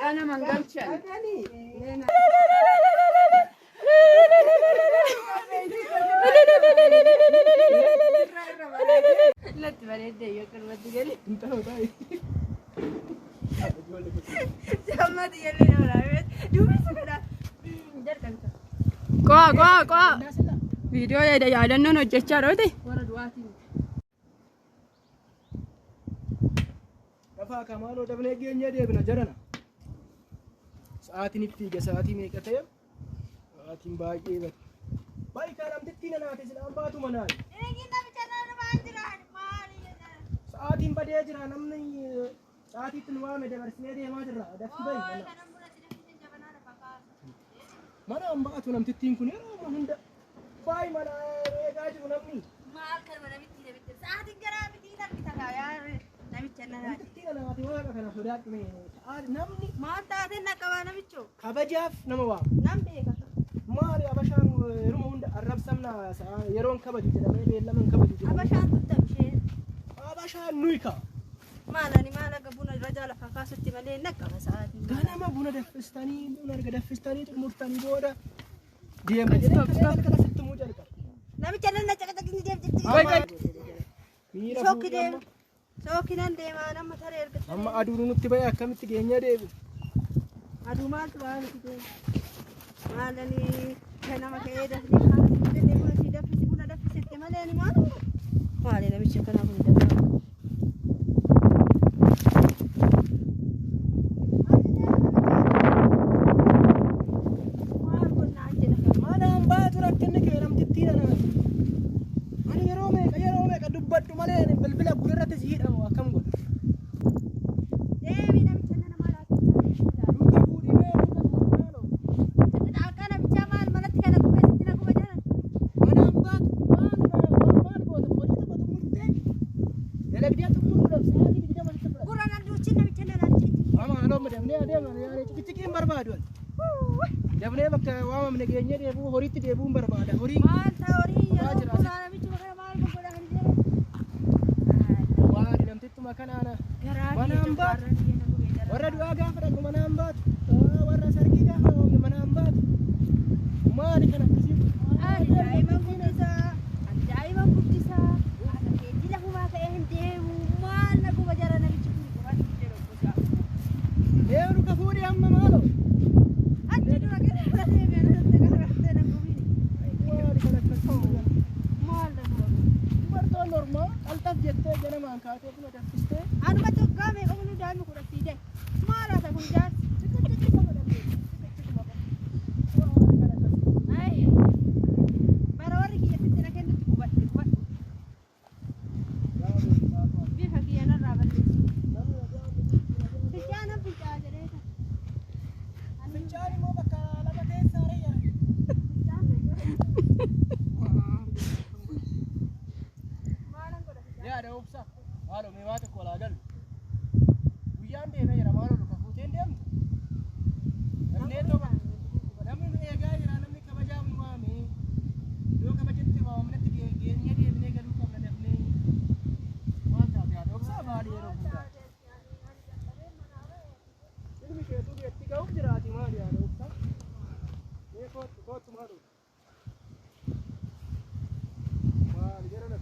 أنا ما نقلتش لا تبالي ديو كلمة تقولي أنت هو داي سما تقولي نورا دوبي سكرا جر كنت كوا فيديو يا ده يا ده نو جتشا روتي ورا دواتي رفا كمالو دبني جينيا دي بنا جرنا ساعتي نفتي ساعتي ميكتيم ساعتي باقي بس باي كلام تتينا ناتي سلام باتو مناي ساعتي بدي أجرا نمني ساعتي تنوام ده برسمي ده ما جرا ده في باي mana ambatu nam tittin kun yero mo hunda bay mana e gaji namni mal kar mana mitti de bitte saati gara mitti dar bitaga yaar nami chenna na tittin na ati wala kana sodat me ar namni ma ta de na kawa namicho kabajaf namawa nambe ka mari abashan rumo hunda arab samna yeron kabaji de me be laman kabaji abashan tutamshe abashan nuika مالني مالك بونا الرجال فقاستي مالي نكا مساعات انا ما بونا دفستاني بونا دفستاني تمرتاني بودا ديم ستوب كذا ست موجه لك نامي چلنا چكتك دي ديم سوكي ديم سوكي نان ديم انا ما ثرير اما ادورو نتي باي اكمت گينيا ديم ادو مال توان كده مالني انا ما كيدا دي خالص دي ما سي دفسي بونا دفسي مالني مالي نامي چكنا بونا horitti deebuun barbaada horii maalta horii yeroo sana bichu maal gogoda hanje waan namtittu makanaana manaan baat warra du'aa gaafa dhaqu manaan baat warra sargii gaafa oomne manaan baat maali kana akkasiif ajaa'iba guddisaa akka keetti lafumaa ta'ee hin deemu maal naguma jara namichi kun qofaatti jedhu gosaa deemu ka fuudhi amma maalo achi dura gadi fudhatee normal altaf jette jana man kaate kuna dafiste anu ma tokka me onu daanu ku dafide mara ta kun jaar tikki ko dafide ay barawari ki yette na ken ku batte ku bi hakiya na raballe tijana pija jareta anu jari mo bakka labate sare ya ada opsa halo me wata ko lagal wiyan de na yara maro ka futen dem ne to ba namin ne ga yara namin ka baja mu ma me do ka bajette ba mun tige ge ne de ne ga duka na defne wata ga opsa ba de ro buda ilmi ke tu be tiga ujra di ma ya opsa ne ko tumaro ma ligera na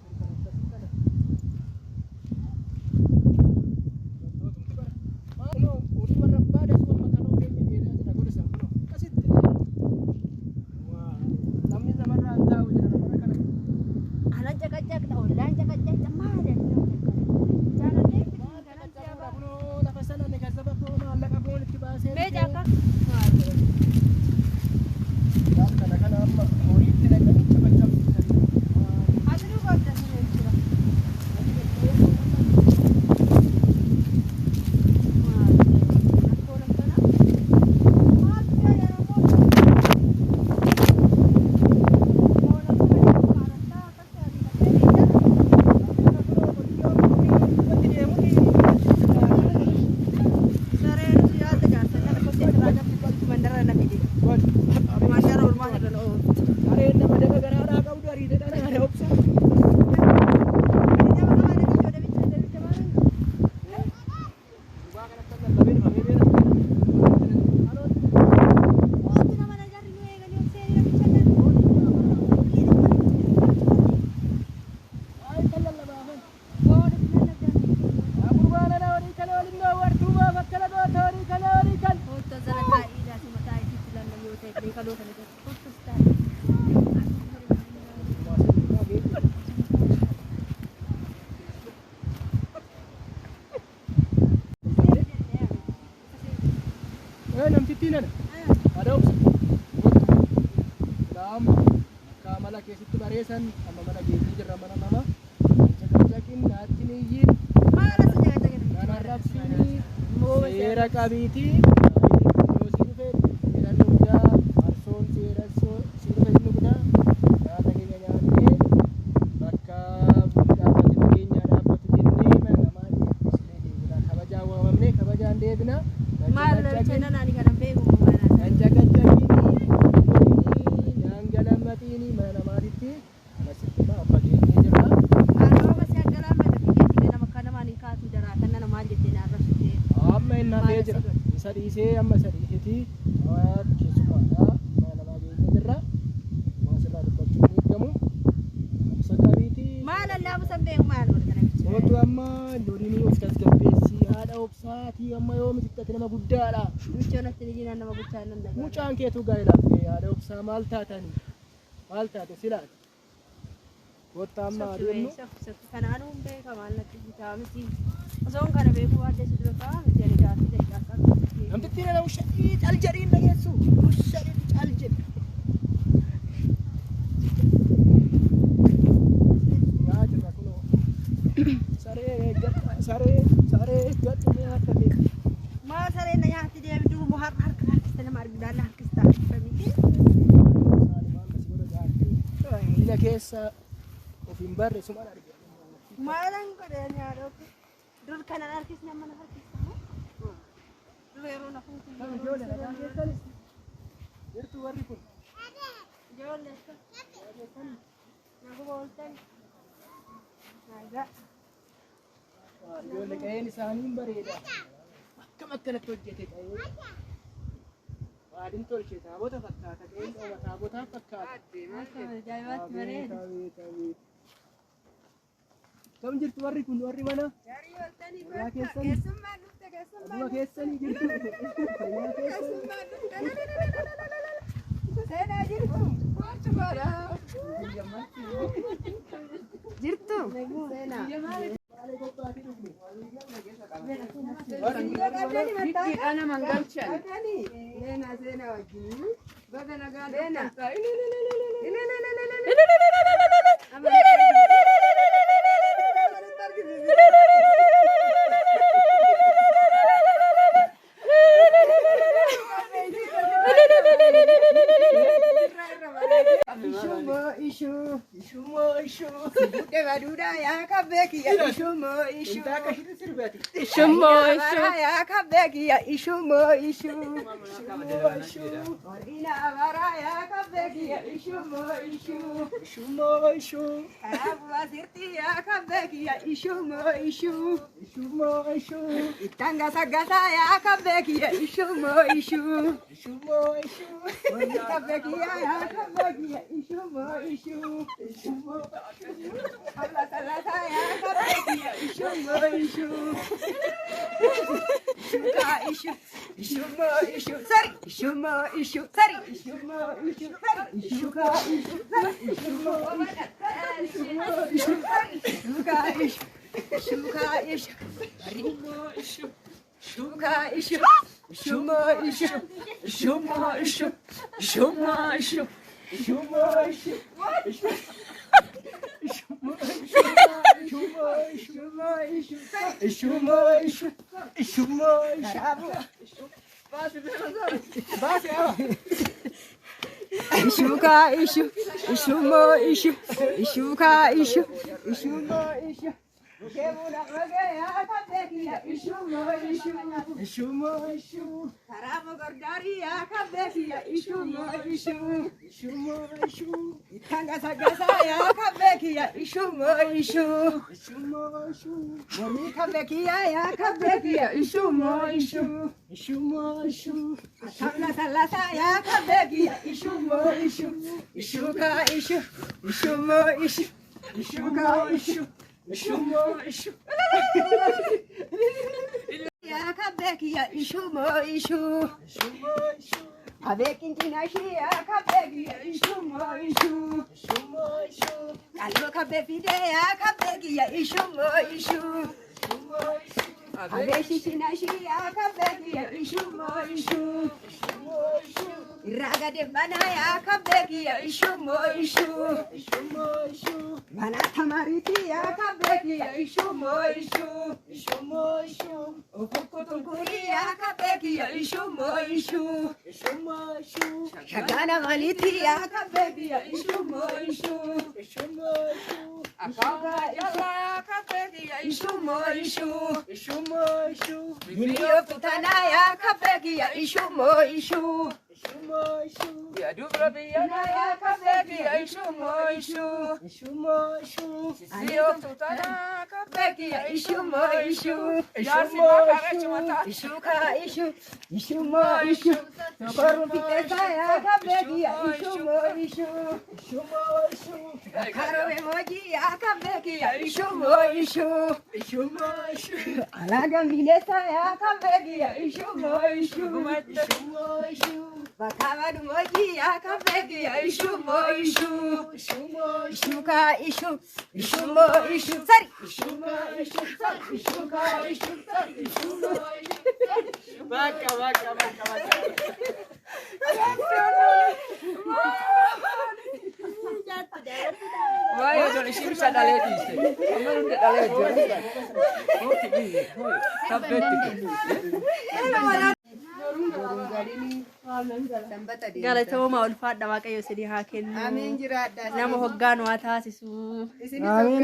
Kabiti, Yosi Fe, Iranuja, Arson, Siraso, Siranuja, Nataganya, Baka, Buddha, Dapat Jini, Manamani, Kabaja, Wamne, Kabajan Devna, China, and Jagatini, Yangala Matini, Manamariti, and a Sitima of Pagina. I know a Sangala, Manamakanaman, Katu, the Ratana Majit. Na teja sari se amma sari hiti awat kesumada mana lagi ngerra masalah bercuni kamu sakabiti mana lam sampai mana waktu amma dori ni ustaz gabesi ada opsati amma yo mititta nama guddala mucana tinijina nama bucana nda mucan ke tu gaila ada opsa malta tani malta to silat waktu amma denu kana anu be kamal kita mesti zon kana be ko ade sidroka jari jati jaka am tira la ushit aljarin la yesu ushit aljin ya jaba kuno sare gat ne atale ma sare na ya ti dia bidu muhar har kista mar bidana kista famiki salman masibura jati ila kesa ofin barre sumara malang ko de nya do dur kana artis na man artis Vero na punta. Jole na Yertu warri kun. Jole sta. Nago boltan. Naga. Jole kayen isanin bareda. Akkam tojjete kayen. Waadin tolche taabota fakkaata kayen taabota fakkaata. Jaibat bareda. Kam jirtu warri kun warri mana? Jari boltani bakka. Kesumma dutta kesumma. Dua keessani jirtu. Kesumma dutta. Sena jirtu. Kochu bara. Jirtu. Sena. Ana mangalchan. Lena sena wajini. Bada naga lena. Ishu. Deva duda ya kabeki ya ishu. Ya kabeki ya ishu. Ina avara ya kabeki ya ishu. Abu asirti ya kabeki ya ishu. Itanga sagasa ya kabeki ya ishu. Kabeki ya kabeki ya ishu. Allah salasa ya kabeki ya ishu. Kebuna magaya kabekiya ishumo ishumo karamo gordariya kabekiya ishumo itanga sagasa ya kabekiya ishumo mori kabekiya ya kabekiya ishumo atanga salasa ya kabekiya ishumo ishuka ishumo ishuka ishumo ya kabekiya ishumo abekin tinashi ya kabekiya ishumo alo kabefide ya kabekiya ishumo abeshi tinashi ya kabekiya ishumo raga de bana ya kabekiya ishumo bana tamariti ya kabekiya ishumo okokotokuri ya kabekiya ishumo shagana maliti ya kabekiya ishumo akaga yala kabekiya ishumo niliyo kutana ya kabekiya ishumo ya dubra biyana ya kabekiya ishumo niliyo kutana kabekiya ishumo ishumo sokoru pitesa ya kabekiya ishumo karo emoji ya kabekiya ishumo alaga milesa ya kabekiya ishumo bakaba dumoji ya kabekiya ishumo ishuka ishumo sari ishuka baka Vai, eu dou licença para dar leite. Não dá leite. Galatooma ulfaadha waaqayyo isinii haa kennu. Amiin jiraadha. Nama hoggaan waa taasisu.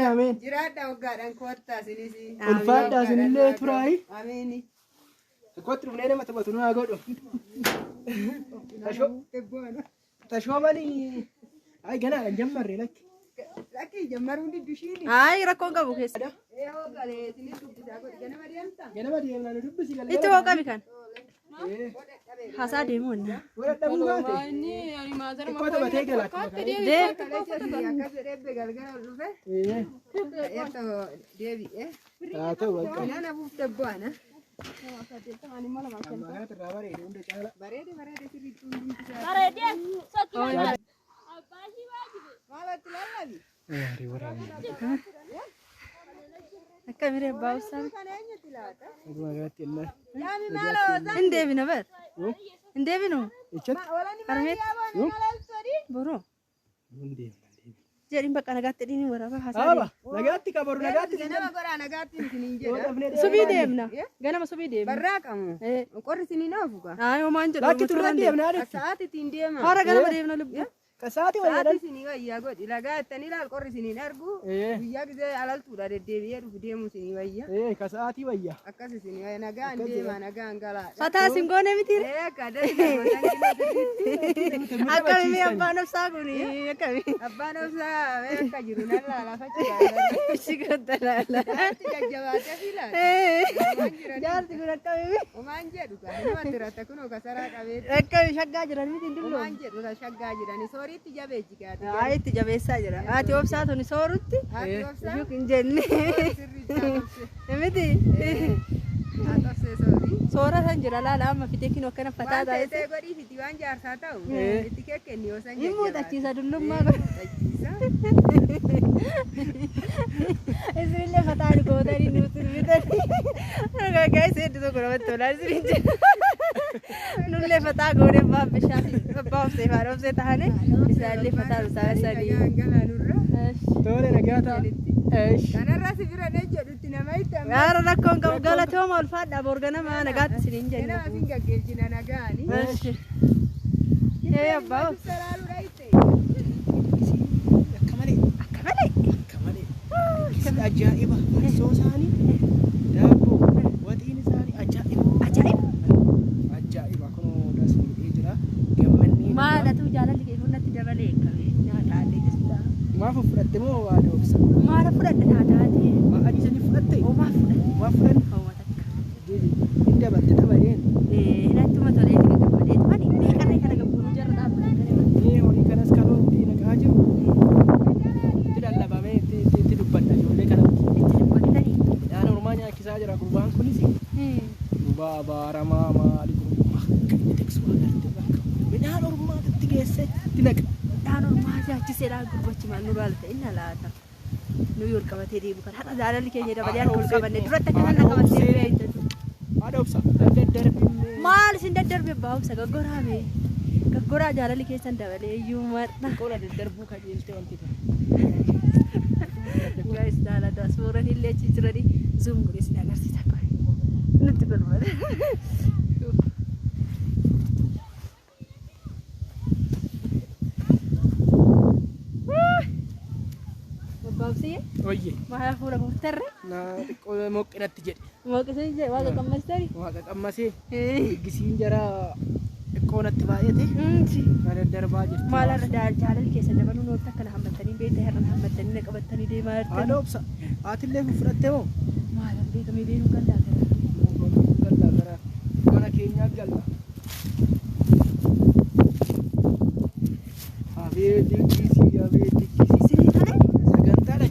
Amiin. Jiraadha hoggaadhaan koottaa isinis. Ulfaadha isinillee turaayi. Amiin. Kotti dhufnee nama taphatu nu haa godhu. Tashoomanii. Ay ganaadhaan jammarree lakki. Lakki jammaruu hundi dushiini. Ay rakkoon qabu keessa. Galee isinis dubbisaa godhi ganama deemta. Ganama deemnaa nu dubbisi galee. Itti hoo qabi kan. Hasaa deemuu wanna. Wara dhabuu baate. Xiqqoo taphatee gala. Akkas jedhee galgala dhufe. Deebi'ee. Haa ta'u akka. Nana buufte bu'aana. Ammaa irraa bareede hunda caala. Bareede sirriitti hundi. Maalatti lallabi? Waarii waraabaa. Akka miree abbaa uffisame. Kan eenyutti laata? Walumaa galatti ennaa. Yaami maaloo? Hin deebina bar. Hin deebinu. Echatti. Walani maali yaaboo maalaaltoni? Boroo. Hin deemna. Jedhin bakka nagaatti dhiini waraabaa hasaa Aba nagaatti qabaru nagaatti. Ganama goraa nagaatti isiniin jedha. Subii deemna. Ganama subii deemna. Barraa qabu. Qorri isiniin oofu gaa. Ay homaan jedhu. Lakki turre deemnaa jechuudha. Sa'aati ittiin deema. Hora ganama deemna lubbu. Kasaati Sa'aati wayyaadhaan. isinii wayyaa godhi. Lagaa ittanii ilaal qorri isiniin argu. Guyyaa gisee alaltuudha deddeebi'ee dhufu deemu isinii wayya. Kasaati wayyaa. Akkas isinii wayya nagaan deema nagaan galaa. Fataa sin goone miti. Akka deebi'ee Akkami abbaan obsaa kuni akkami. abbaan obsaa akka jiru nan laala faccaa. Shigoota laala. Jaarti jajjabaatee fiilaan. Jaarti kun akkami. Omaan jedhu gaa namatti ratta kunoo kasaraa qabeetti. Akkami shaggaa jiran miti hin dullu. Omaan jedhu shaggaa jirani sooriitti jabeechi gaati. Ay itti jabeessaa jira. Ati obsaa tuni soorutti. Haati obsaa Yuk hin jenne. sirriitti haatofse. Miti. Haatofsee soorii. Soora san jira laala amma fitee kinoo akkana fataa Waan taa'e. ta'ee godhii fiti waan jaarsaa ta'u. Itti kekkenni yoo san Hin muuxachiisa dullummaa godha. Isinillee fataan gootanii nuti bitanii. Nagaa isee iddoo tokko namatti tolaa isiniin jira. Nullee fataa goonee abbaan bishaan abbaa obsee faana obsee tahane isaallee fataa bitaa sadii. Toore nagaa ta'a. Kanarraa si bira ne jedhutti nama itti amma. Gaara rakkoon qabu galatooma ulfaadhaa borganama nagaatti isiniin jenna. Nama sin gaggeessina nagaani. Abbaa Saraaluudha itti. Akka malee. akka malee. Akka malee. ajaa'iba farsoo isaanii daabboo waxiin isaanii ajaa'iba ajaa'iba kunoo das fuudhee jira gammannee maalatu jaalalli kee hundatti dabalee qabe nyaataalee jira maaf fudhatte moo waa doobsa maal fudhatte taataati ajjani fudhatte waa fudhanne hawwatakka hin dabalte tabayeen inattuma tolee gammadee mani meeqarree kana gabbuu jarra dhaabbatanii horii kanas kaloo itti naqaa jiru itti lallabamee itti dubbadha ijoollee kanatti itti dubbattanii midhaan ormaa nyaachisaa jira gurbaan kunis gurbaa baaramaa maali gurbaa akka inni tiksu agarte bakka midhaan ormaatti geesse itti naqa midhaan ormaa nyaachiseedhaan gurbachi maal nu baala ta'in alaata nu yoo qabatee deemu kan haadha jaalalli keenya dabalee akka ol qabanne duratti akka nama qabatee beektu haadha obsa daddarbinnee maal isin daddarbe baa'umsa gaggoraame gaggoraa jaalalli keessan dabalee iyyuu marna qola daddarbuu qajeelte wanti ta'e guys jaalladha suuraan illee achi jiranii zoom godhee isin agarsiisa nutti balbala baabsii oyye maal fuula murtarre na xiqqoo moqqinatti jedhe mooqisee jee waaqa qammastari waaqa qammasee diggisiin jara xiqqoo natti baay'ate na daddarbaa jirti maalarra jaalalli keessan dabaluu noota akkana hammatanii beekta herran hammatanii na qabatanii deemaa jirtan haadha obsa aatillee fudhatte moo maalan beekamee deemuu gallaa gara mana keenyaa galla abee diggisii sirii tole sagantaan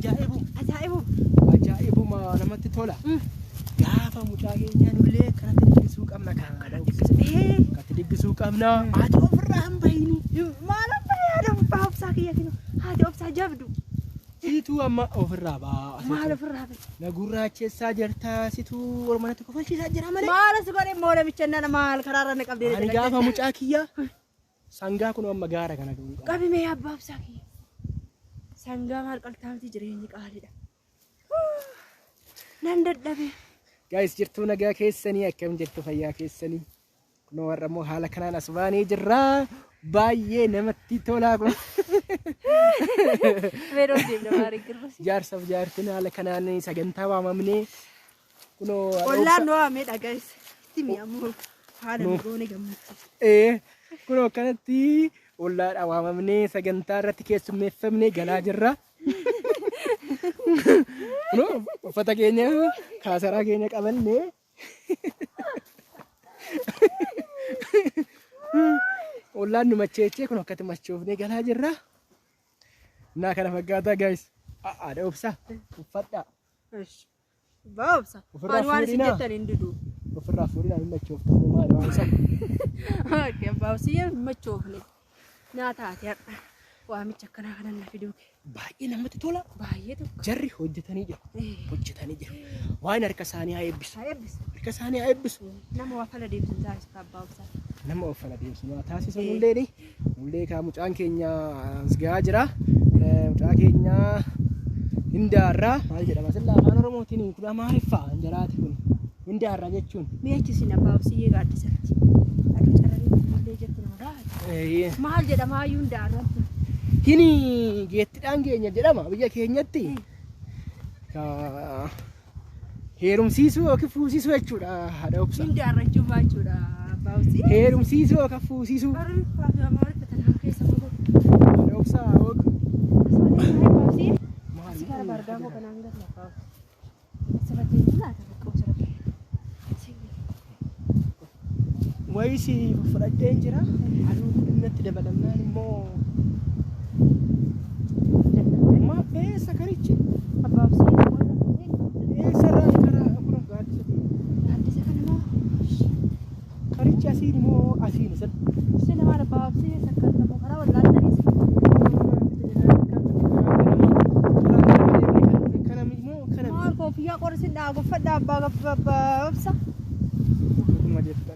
ajaa'ibuma namatti tola gaafa mucaa keenyaa nullee kanatti diggisuu qabna kanatti diggisuu qabna haati ofirraa hin bahini maal akka yaada baabsaa kiyya kinu haati obsaa jabdu situu amma ofirraa baa maal ofirraa bahe na gurraacheessaa jirtaa situu ormanatti kofalchiisaa jira malee maalas godhe moola bichannana maal karaarra na qabdee ani gaafa mucaa kiyya sangaa kun amma gaara kana du'u qabimee abbaabsaa kiyya sangaa maal qaltaamti jireenyi qaaliidha nan dadhabe guys jirtuu nagaa keessanii akkam jirtu fayyaa keessanii kunoo warra immoo haala kanaan as baanee jirraa baay'ee namatti tolaa kun Veroo deemna maarii girrasi jaarsaaf jaartiin haala kanaan sagantaa waamamnee kunoo ollaan nu waamedha guys itti mi'ammoo haala nu goone gammachiisa kunoo akkanatti ollaadha waamamnee sagantaa irratti keessummeeffamnee galaa jirra kunoo uffata keenya kaasaraa keenya qabannee ollaan nu macheechee kun akkatti machoofnee galaa jirra naa kana fakkaataa guys haadha obsa uffadha baabsa waan waan isin jettan hin didu ofirraa fuudhinaa hin machooftamu maali waan isa okay baabsiyya machoofne nyaataati har'a waamicha akkanaa kanan na fiduu baay'ee namatti tola baay'ee tokko jarri hojjetanii jiru waan harka isaanii haa eebbisu harka isaanii haa eebbisu nama waa fala deemsan taasisu abbaabsa nama waa fala deemsu taasisu mullee kaa mucaan keenya as gahaa jira mucaa keenya hindaarraa maal jedhama silla afaan oromootiin kun amaariffaa anjaraati kun hindaarraa jechuun mi'achisin abbaabsiyyee gaaddisatti aduu carranii mullee jettu nama maal jedhama hayyuu hindaarraa hini geettidhaan keenya jedhama biyya keenyatti heerumsiisuu yookiin fuusisuu jechuudha haadha obsa hindaarrachuu baachuudha abbaabsi heerumsiisuu yookiin fuusisuu haadha obsa Sekarang barga mo kanang gas na Sarap din na ko sarap. Waysi fudhadheen jira aduu guddinatti dabalamnaan immoo eessa karichi Abbaabsi eessarraan karaa kun gaaddisa kana moo karichi asiin immoo asiin sila mara abbaabsi sakkata mo karaa wallaattanis kopiyaa qorsin dhaagofadha abbaa obsa dhuguma jetta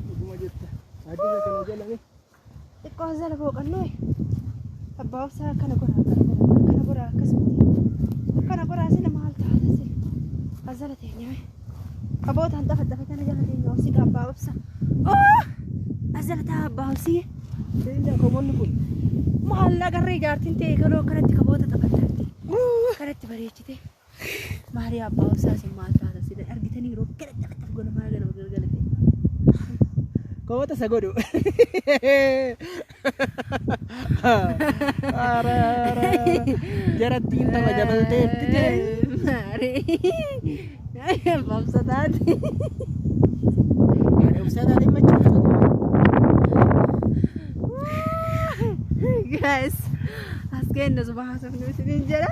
addisa kana jalame xiqqoo jala booqannoo abbaa obsa akkana gora akkasuma sila maal taata sila azala teenyame qaboota hanxafaxafe kana jala teenya obsiga abbaa obsa azala taa abbaa obsi teenya komonni kun maal agarree jaartiin ta'e galoo kanatti qaboota taphattarte kanatti bareechite Maria Bausa Simatra sida argitani ro kada gona magana galgalate Kau tak sagodo. Ara jarat tinta la jabal tete. Mari. Bausa tadi. Ada usaha tadi macam tu. Guys, asken nos bahasa Indonesia jara.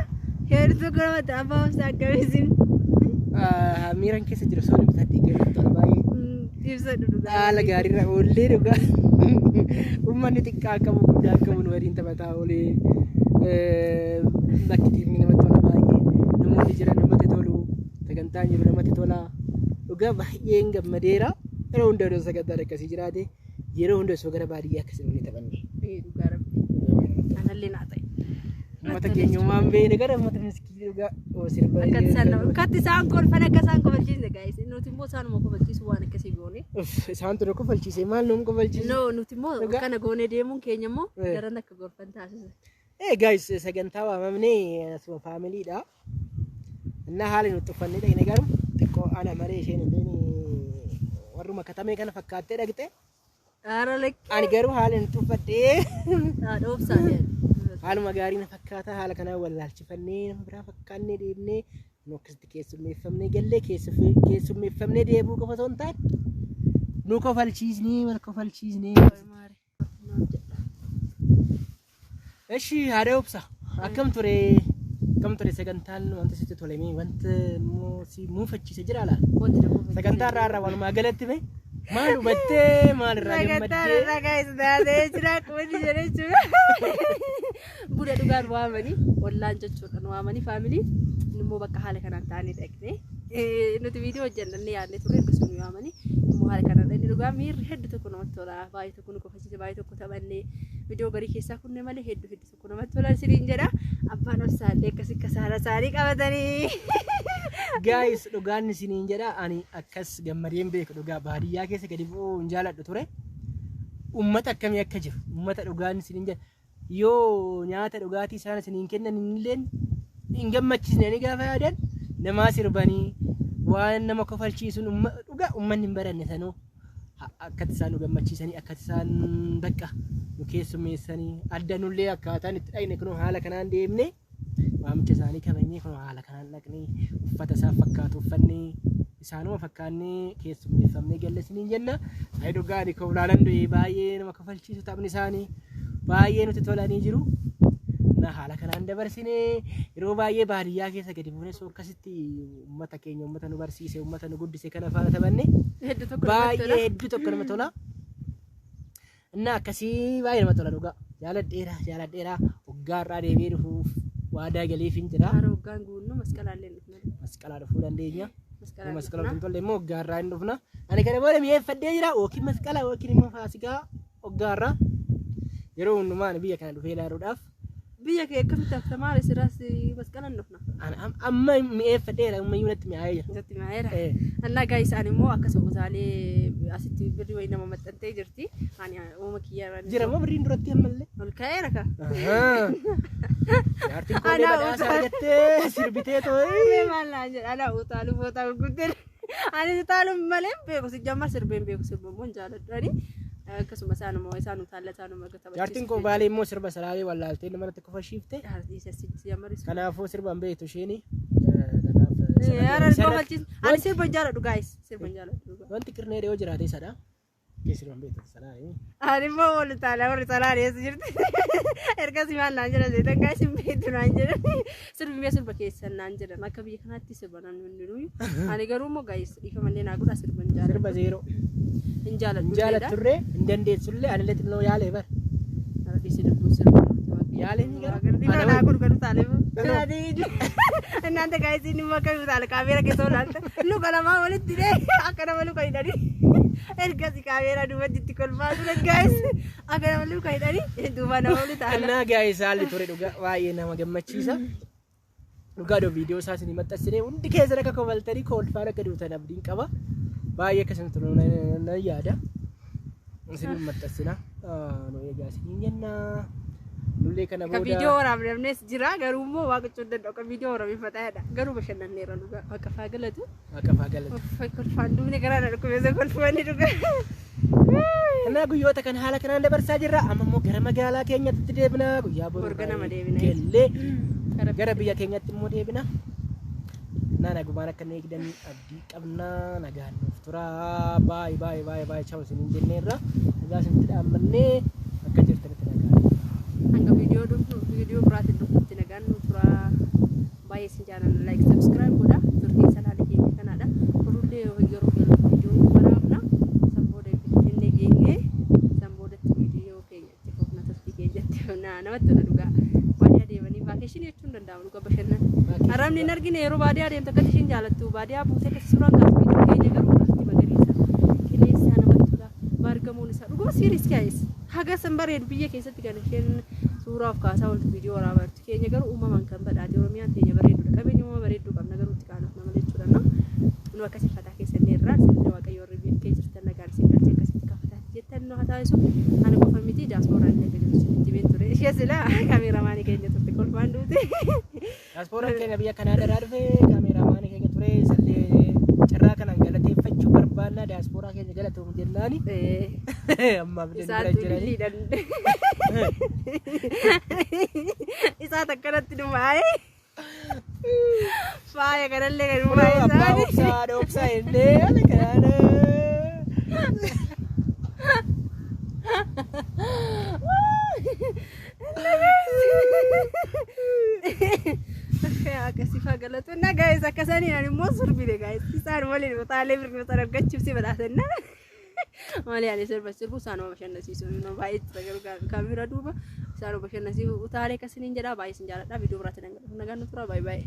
Hertu kalau tak Bausa kawisim. Miran kisah jerosol bisa tiga betul baik. Ibsa dulu. Lagari ra oleh juga. Umman tikka kamu kuda kamu nuarin tabata oleh. Bakti ni nama tola baik. Namun dijalan nama tolu. Tegantanya nama tola. Uga baik enggak Madera. Era unda dosa kata mereka si jirade. Jero unda sogara baria kasi ni tabanni. Garap. Analin natin. Mata kenyo mambe negara mata miskin juga. Oh sirba. Kati sangkor panagasan ko balchis guys. Nuti mo sana mo ko balchis wana kasi gone. Santo ko falchise mal num ko falchise. No, nuti mo kana gone de mun kenya mo darana ka gor fantastic. Guys, sagantawa mamne asma family da. Na halin utufanni da inagaru. Ko ana mare shene beni waruma katame kana fakkatte dagte. Ara like Ani garu halin utufatte. Doof saade. Haaluma gaariin fakkaata haala kana wallaalchifannee nama biraa fakkaannee deemnee nu akkasitti keessummeeffamnee gallee keessummeeffamnee deebuu qofa osoo hin taane nu kofalchiisnee wal kofalchiisnee. Eshi haadha obsa akkam ture sagantaan wanta sitti tolemee wanta si muufachiise jira laala sagantaa irraa walumaa galatti bee maal hubattee maal irraa gammaddee sagantaa guys daadee jira qoodi jedhee jira buda dhugaan waamanii wallaan jechuudha waamanii family immoo bakka haala kanaan taa'anii dhaqnee nuti viidiyoo hojjannee yaadne turre akkasuma waamanii immoo haala kanaan dhaqnee dhugaan miirri hedduu tokko namatti tola baay'ee tokko nu qofachiise baay'ee tokko taphannee viidiyoo garii keessaa kunne malee hedduu tokko namatti tola siriin jedha abbaan obsaallee akkasii kasaara isaanii qabatanii. Guys, dhugaan isiniin jedha ani akkas gammadeen beeku dhugaa baadiyyaa keessa gadi bu'uu hin jaaladhu ture. Ummata akkamii akka jiru ummata dhugaan isiniin jedha yoo nyaata dhugaatii isaan isiniin kennan illee hin gammachiisne ni gaafa yaadan namaa sirbanii waan nama kofalchiisuun dhugaa ummanni hin baranne sanoo akkatti isaan nu gammachiisanii akkatti isaan bakka nu keessummeessanii adda nullee akkaataan itti dhaqne kun haala kanaan deemne. Waamicha isaanii kabajnee kun haala kanaan dhaqnee uffata isaa fakkaatu uffannee isaanuma fakkaannee keessummeeffamnee galleessiniin jenna. Saayii dhugaanii kan ulaalan du'e baay'ee nama kofalchiisu taphni isaanii baay'ee nuti tolanii jiru. Na haala kanaan dabarsinee yeroo baay'ee baadiyyaa keessa gadi buunee soo akkasitti uummata keenya uummata nu barsiise uummata nu guddise kana faana taphanne baay'ee hedduu tokko nama tola. Na akkasii baay'ee nama tola dhugaa jaaladheera waggaarraa deebi'ee dhufuuf. Wadaa galiifin jira. Aroogaan guunnu masqalaallee dhufna. Masqalaa dhufuu dandeenya. Masqalaa dhufuu tolle immoo waggaarraa hin dhufna. Ani kana booda mi'eeffadhee jira yookiin masqalaa yookiin immoo faasikaa waggaarraa yeroo hundumaan biyya kana dhufee ilaaluudhaaf. Biyya kee akkamitti akka maal sirraas masqalaan dhufna. Amma mi'eeffadheera ammayyuu natti mi'aayee jira. Natti mi'aayeera. Annaa gaa isaan immoo akkasuma utaalee asitti birrii wayii nama maxxantee jirti. Ani uuma kiyyaa jira moo birriin duratti ammallee? Ol ka'eera ka. Jaartiin koollee badhaasa argattee sirbitee too'ee. Maal naan jedha ana utaaluu bootaa gurguddee. Ani utaaluu malee beeku si jamma sirbeen beeku sirbamuun jaaladhu. Akkasuma isaan utaalaa gata. Jaartiin koo baalee immoo sirba salaalee wallaaltee nama natti kofalchiifte. Kanaafuu sirbaan beektu isheenii. Ani sirba jaaladhu guys sirba jaaladhu. Wanti qirnee dhiyoo jiraate isadha. Sirban beektu salaalee. Ani immoo wal utaalaa warri salaalee jirti. Ergasii maal naan jedhan seetan guys hin beektu naan jedhan. Sirba keessan naan jedhan akka biyya kanaatti sirba naan hundinuu. Ani garuu immoo guys dhiifamallee naa godha sirban jaaladhu. Sirba zeeroo. Hin jaaladhu. Jaalatturree hin dandeessullee anillee xinnoo yaalee bara. Arabisi dubbu sirba. Yaalee ni gara. Ana naa gurguru taalee. እናንተ ጋይስ እንመከሩ ታለ ካሜራ ከሶላንተ ሉካ ለማ ወልት ዲሬ አከና መሉካ ይዳዲ ኤርጋሲ ካሜራ ዱበት ትኮልፋቱ ጋይስ አከና መሉካ ይዳዲ ዱባ ነው ወልት አለ እና ጋይስ አለ ቶሬ ዱጋ ዋዬ ነማ ገመቺሳ ዱጋ ዶ ቪዲዮ ሳስኒ መጣስኔ ወንድ ከዘረከ ኮቨልተሪ ኮልፋለ ከዱተ ነብዲን ቀባ ባዬ ከሰንት ነው ነያዳ እንስኒ መጣስና ነው የጋሲ ኘና Nullee kana Ka video waraabamnes jira garuu immoo waaqachuu danda'u ka video waraabifataadha. Garuu bashannanneera dhugaa akka faagalatu. Akka faagalatu. Kolfaan duubni garaa na dhukkubeessa kolfanii dhugaa. Kana guyyoota kan haala kanaan dabarsaa jirra. Amma immoo gara magaalaa keenyatti deebina. Guyyaa boru nama deebina. Gellee gara biyya keenyatti immoo deebina. Nana gubaan akka inni eegdan abdii qabna nagaan nuuf tura. Baay'ee chawu isiniin jenneerra. Nagaa isinitti dhaammannee akka jirtanitti nagaan. Hanga video biraatiin dhufuutti nagaan nuuf tura. Baay'ee isin jaalladha. Like subscribe godha. Turtii salaalee keenya kanaadha. Kurullee yeroo video waraabna. namatti tola dhugaa baadiyyaa deemanii vaakeshinii jechuun danda'amu dhugaa bashannan haramni hin argine yeroo baadiyyaa deemtu akkatti ishiin jaalattu baadiyyaa buutee akkatti suuraan kaatu keenya garuu lafti magariisa qilleensa namatti tola baargamoon isaa dhuguma siiris kaa'es haga san bareedu biyya keessatti kan isheen suuraa of kaasaa ooltu viidiyoo waraabatu keenya garuu uumamaan kan badhaate oromiyaan teenya bareedudha qabeenya uumama bareedduu qabna garuu itti qaanaf nama jechuudha nu akkasii fataa keessan irraa sirni waaqayyoo irra biyya keessa jirtan nagaan isin galchee akkasitti kafataa jettan nu haa taasisu ani qofa miti diasporaan illee gadi ture sila kaameraamaanii keenya turte kolfaan duute. Diasporaan keenya biyya Kanaadaadhaa dhufe kaameraamaanii keenya ture sallee carraa kanaan galateeffachuu barbaanna diasporaa keenya galatoom jennaani. Ammaaf isaatu liidhan. Isaa takkanatti dhumaa'e. Faaya kanallee kan dhumaa'e isaani. Dhoobsaa illee ala kanaana. Akkasii faagalatu na guys akkasanii ani immoo surbine guys isaan waliin utaalee birnota argachuuf si badhaasanna maali ani sirbu isaanuma bashannansiisu nu baay'ee garuu kaamera duuba isaanuma bashannansiisu utaalee akkasiniin jedha baay'ee sin jaaladha viidiyoo biraatti nagaan nu tura baay'ee.